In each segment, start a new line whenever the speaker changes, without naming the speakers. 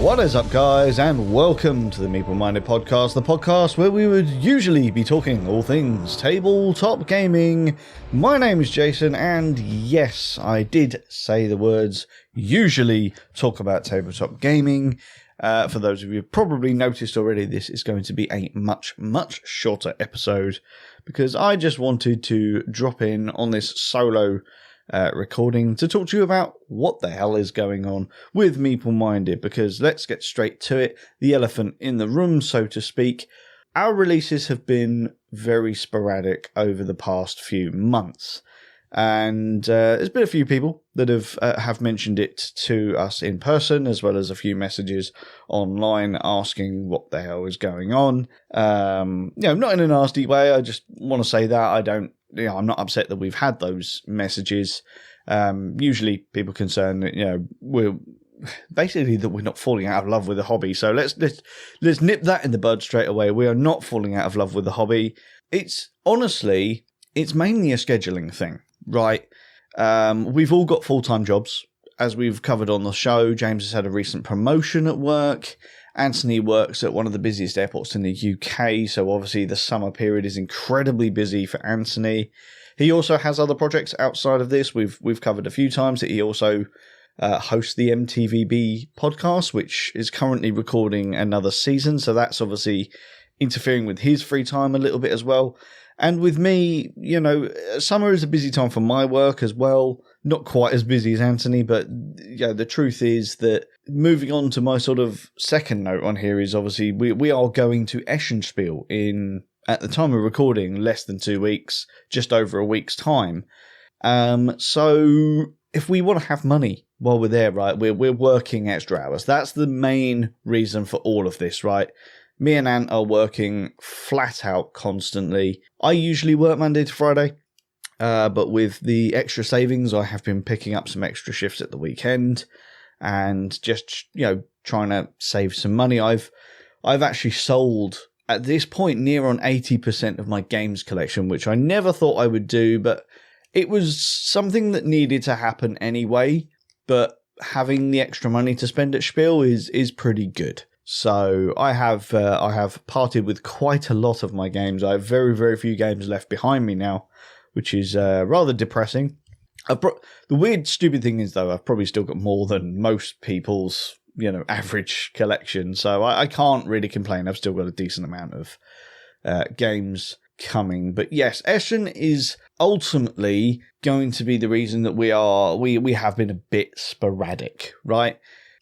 What is up, guys, and welcome to the Meeple Minded Podcast, the podcast where we would usually be talking all things tabletop gaming. My name is Jason, and yes, I did say the words usually talk about tabletop gaming. For those of you who've probably noticed already, this is going to be a much shorter episode because I just wanted to drop in on this solo recording to talk to you about what the hell is going on with Meeple Minded, because let's get straight to it. The elephant in the room, so to speak. Our releases have been very sporadic over the past few months, and there's been a few people that have mentioned it to us in person, as well as a few messages online asking what the hell is going on. Not in a nasty way. I just want to say that I'm not upset that we've had those messages. Usually people concerned that, we're basically that we're not falling out of love with the hobby. So let's nip that in the bud straight away. We are not falling out of love with the hobby. It's mainly a scheduling thing, right? We've all got full-time jobs. As we've covered on the show, James has had a recent promotion at work. Anthony works at one of the busiest airports in the UK, so obviously the summer period is incredibly busy for Anthony. He also has other projects outside of this. We've covered a few times that he also hosts the MTVB podcast, which is currently recording another season, so that's obviously interfering with his free time a little bit as well. And with me, summer is a busy time for my work as well. Not quite as busy as Anthony, but the truth is that moving on to my sort of second note on here is obviously we are going to Eschenspiel in, at the time of recording, less than 2 weeks, just over a week's time. So if we want to have money while we're there, right, we're working extra hours. That's the main reason for all of this, right? Me and Ant are working flat out constantly. I usually work Monday to Friday, but with the extra savings, I have been picking up some extra shifts at the weekend and just, trying to save some money. I've actually sold, at this point, near on 80% of my games collection, which I never thought I would do, but it was something that needed to happen anyway. But having the extra money to spend at Spiel is pretty good. So I have parted with quite a lot of my games. I have very few games left behind me now, which is rather depressing. The weird, stupid thing is, though, I've probably still got more than most people's, average collection. So I can't really complain. I've still got a decent amount of games coming. But yes, Essen is ultimately going to be the reason that we have been a bit sporadic, right?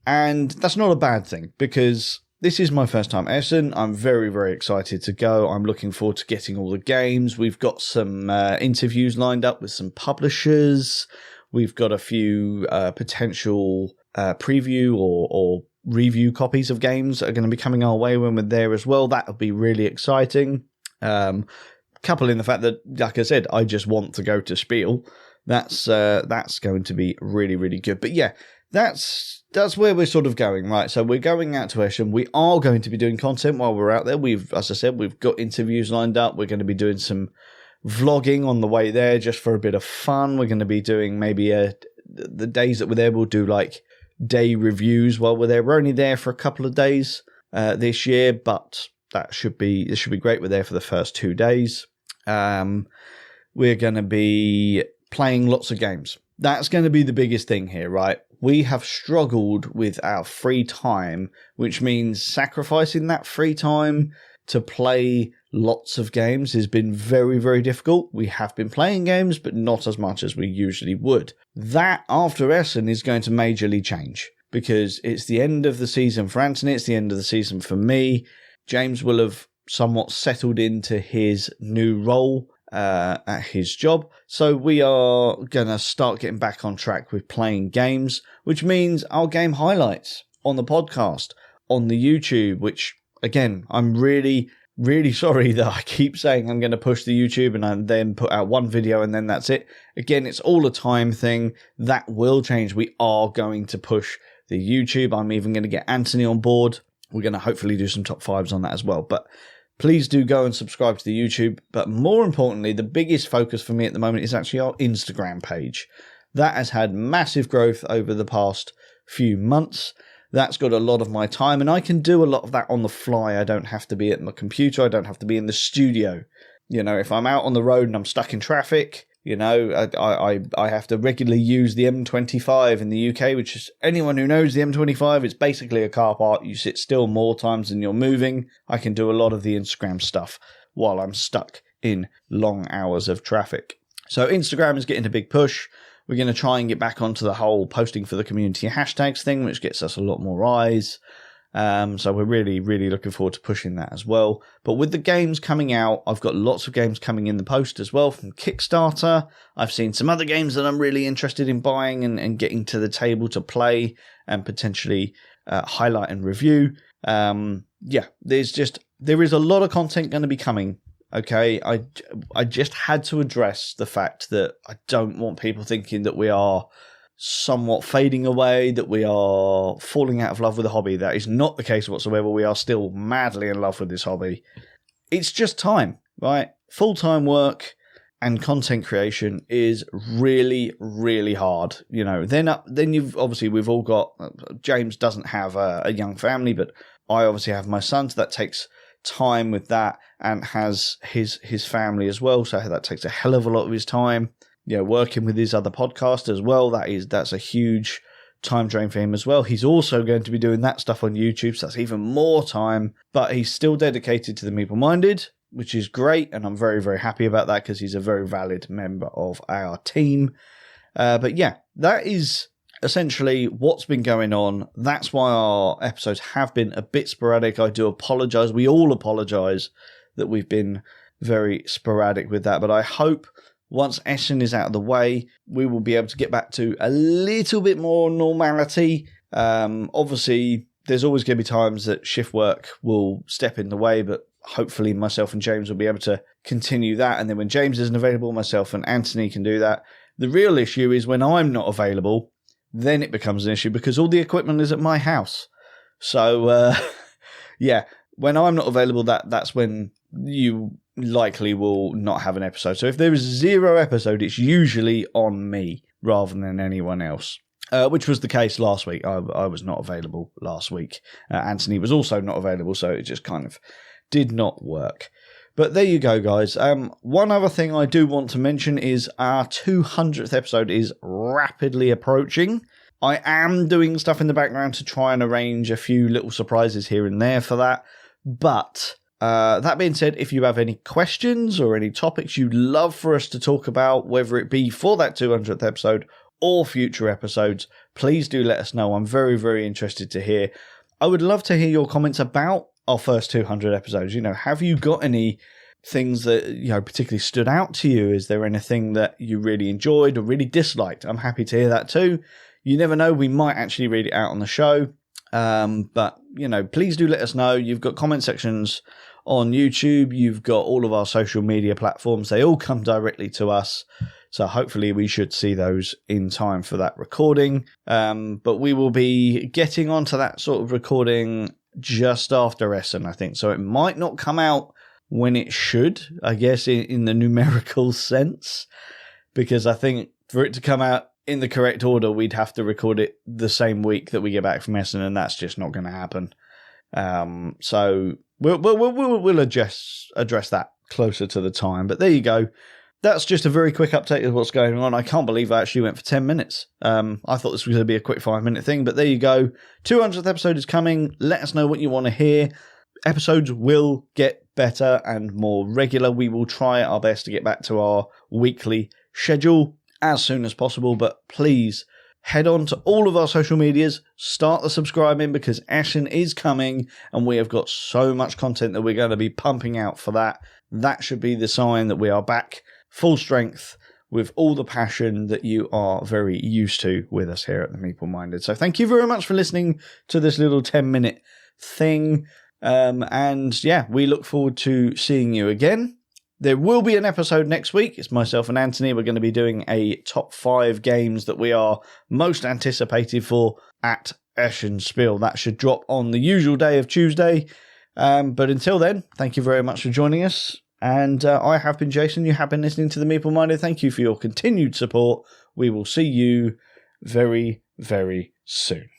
And that's not a bad thing, because this is my first time Essen. I'm very excited to go. I'm looking forward to getting all the games. We've got some interviews lined up with some publishers. We've got a few potential preview or review copies of games that are going to be coming our way when we're there as well. That would be really exciting. Couple in the fact that, like I said, I just want to go to Spiel. That's going to be really good. But yeah, that's where we're sort of going, right? So we're going out to Essen. We are going to be doing content while we're out there. As I said, we've got interviews lined up. We're going to be doing some vlogging on the way there just for a bit of fun. We're going to be doing maybe the days that we're there, we'll do like day reviews while we're there. We're only there for a couple of days this year, but this should be great. We're there for the first 2 days. We're going to be playing lots of games. That's going to be the biggest thing here, right? We have struggled with our free time, which means sacrificing that free time to play lots of games has been very difficult. We have been playing games, but not as much as we usually would. That, after Essen, is going to majorly change, because it's the end of the season for Anthony, it's the end of the season for me. James will have somewhat settled into his new role at his job. So we are going to start getting back on track with playing games, which means our game highlights on the podcast, on the YouTube, which, again, I'm really sorry that I keep saying I'm going to push the YouTube and I then put out one video and then that's it. Again, it's all a time thing. That will change. We are going to push the YouTube. I'm even going to get Anthony on board. We're going to hopefully do some top fives on that as well. But please do go and subscribe to the YouTube. But more importantly, the biggest focus for me at the moment is actually our Instagram page. That has had massive growth over the past few months. That's got a lot of my time, and I can do a lot of that on the fly. I don't have to be at my computer. I don't have to be in the studio. If I'm out on the road and I'm stuck in traffic, I have to regularly use the M25 in the UK, which is, anyone who knows the M25, it's basically a car park. You sit still more times than you're moving. I can do a lot of the Instagram stuff while I'm stuck in long hours of traffic. So Instagram is getting a big push. We're going to try and get back onto the whole posting for the community hashtags thing, which gets us a lot more eyes. So we're really, really looking forward to pushing that as well. But with the games coming out, I've got lots of games coming in the post as well from Kickstarter. I've seen some other games that I'm really interested in buying and getting to the table to play and potentially highlight and review. There is a lot of content going to be coming. Okay, I just had to address the fact that I don't want people thinking that we are somewhat fading away, that we are falling out of love with the hobby. That is not the case whatsoever. We are still madly in love with this hobby. It's just time, right? Full-time work and content creation is really, really hard. Then you've obviously, we've all got, James doesn't have a young family, but I obviously have my son, so that takes time with that, and has his family as well, so that takes a hell of a lot of his time. Working with his other podcast as well, that's a huge time drain for him as well. He's also going to be doing that stuff on YouTube, so that's even more time, but he's still dedicated to the Meeple Minded, which is great, and I'm very, very happy about that because he's a very valid member of our team. But yeah, that is essentially what's been going on. That's why our episodes have been a bit sporadic. I do apologise. We all apologise that we've been very sporadic with that, but I hope once Essen is out of the way, we will be able to get back to a little bit more normality. Obviously, there's always going to be times that shift work will step in the way, but hopefully myself and James will be able to continue that. And then when James isn't available, myself and Anthony can do that. The real issue is when I'm not available, then it becomes an issue because all the equipment is at my house. So, when I'm not available, that's when you likely will not have an episode. So if there is 0 episode, it's usually on me rather than anyone else, which was the case last week. I was not available last week. Anthony was also not available, so it just kind of did not work. But there you go, guys. One other thing I do want to mention is our 200th episode is rapidly approaching. I am doing stuff in the background to try and arrange a few little surprises here and there for that. But that being said, if you have any questions or any topics you'd love for us to talk about, whether it be for that 200th episode or future episodes, please do let us know. I'm very, very interested to hear. I would love to hear your comments about our first 200 episodes. Have you got any things that, particularly stood out to you? Is there anything that you really enjoyed or really disliked? I'm happy to hear that too. You never know, we might actually read it out on the show. But, please do let us know. You've got comment sections on YouTube. You've got all of our social media platforms. They all come directly to us. So hopefully we should see those in time for that recording. But we will be getting onto that sort of recording just after Essen, I think. So it might not come out when it should, I guess, in the numerical sense. Because I think for it to come out in the correct order, we'd have to record it the same week that we get back from Essen, and that's just not going to happen. So we'll address that closer to the time. But there you go. That's just a very quick update of what's going on. I can't believe I actually went for 10 minutes. I thought this was going to be a quick 5-minute thing, but there you go. 200th episode is coming. Let us know what you want to hear. Episodes will get better and more regular. We will try our best to get back to our weekly schedule as soon as possible, but please head on to all of our social medias, start the subscribing because Essen is coming and we have got so much content that we're going to be pumping out for that. That should be the sign that we are back full strength with all the passion that you are very used to with us here at the Meeple Minded. So thank you very much for listening to this little 10-minute thing. And yeah, we look forward to seeing you again. There will be an episode next week. It's myself and Anthony. We're going to be doing a top 5 games that we are most anticipated for at Essen Spiel. That should drop on the usual day of Tuesday. But until then, thank you very much for joining us. And I have been Jason. You have been listening to the Meeple Minded. Thank you for your continued support. We will see you very, very soon.